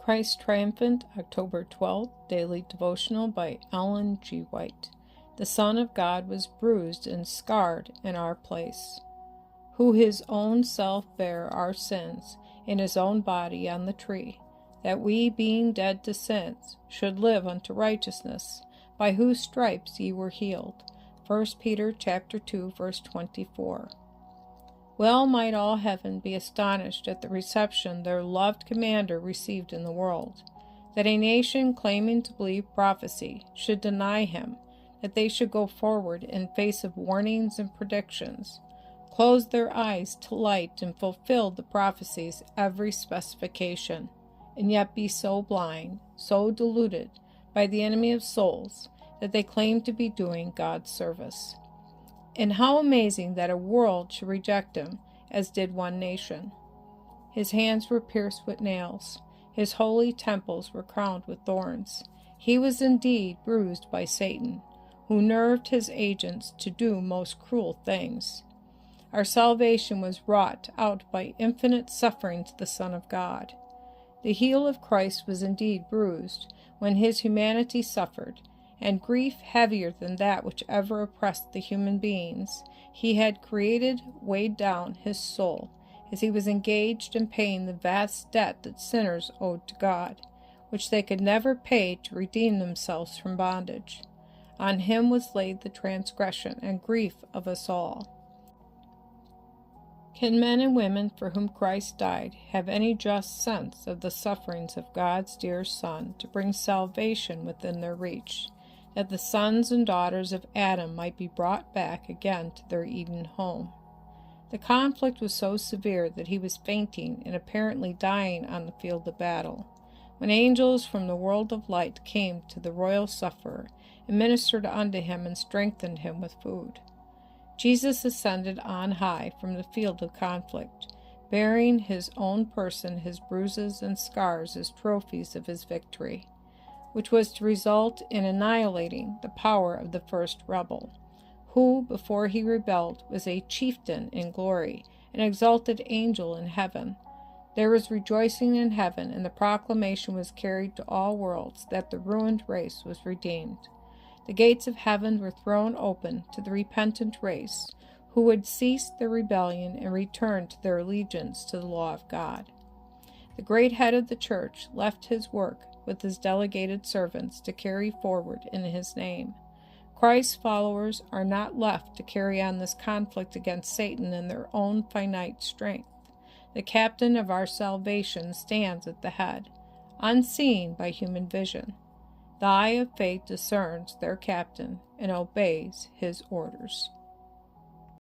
Christ Triumphant, October 12th, Daily Devotional by Ellen G. White. The Son of God was bruised and scarred in our place, who his own self bare our sins in his own body on the tree, that we, being dead to sins, should live unto righteousness, by whose stripes ye were healed. 1 Peter chapter 2, verse 24. Well might all heaven be astonished at the reception their loved commander received in the world, that a nation claiming to believe prophecy should deny him, that they should go forward in face of warnings and predictions, close their eyes to light and fulfill the prophecy's every specification, and yet be so blind, so deluded by the enemy of souls, that they claim to be doing God's service. And how amazing that a world should reject him, as did one nation. His hands were pierced with nails. His holy temples were crowned with thorns. He was indeed bruised by Satan, who nerved his agents to do most cruel things. Our salvation was wrought out by infinite suffering to the Son of God. The heel of Christ was indeed bruised when his humanity suffered, and grief heavier than that which ever oppressed the human beings he had created weighed down his soul as he was engaged in paying the vast debt that sinners owed to God, which they could never pay to redeem themselves from bondage. On him was laid the transgression and grief of us all. Can men and women for whom Christ died have any just sense of the sufferings of God's dear Son to bring salvation within their reach, that the sons and daughters of Adam might be brought back again to their Eden home? The conflict was so severe that he was fainting and apparently dying on the field of battle, when angels from the world of light came to the royal sufferer and ministered unto him and strengthened him with food. Jesus ascended on high from the field of conflict, bearing his own person his bruises and scars as trophies of his victory, which was to result in annihilating the power of the first rebel, who, before he rebelled, was a chieftain in glory, an exalted angel in heaven. There was rejoicing in heaven, and the proclamation was carried to all worlds that the ruined race was redeemed. The gates of heaven were thrown open to the repentant race, who would cease their rebellion and return to their allegiance to the law of God. The great head of the church left his work with his delegated servants to carry forward in his name. Christ's followers are not left to carry on this conflict against Satan in their own finite strength. The captain of our salvation stands at the head, unseen by human vision. The eye of faith discerns their captain and obeys his orders.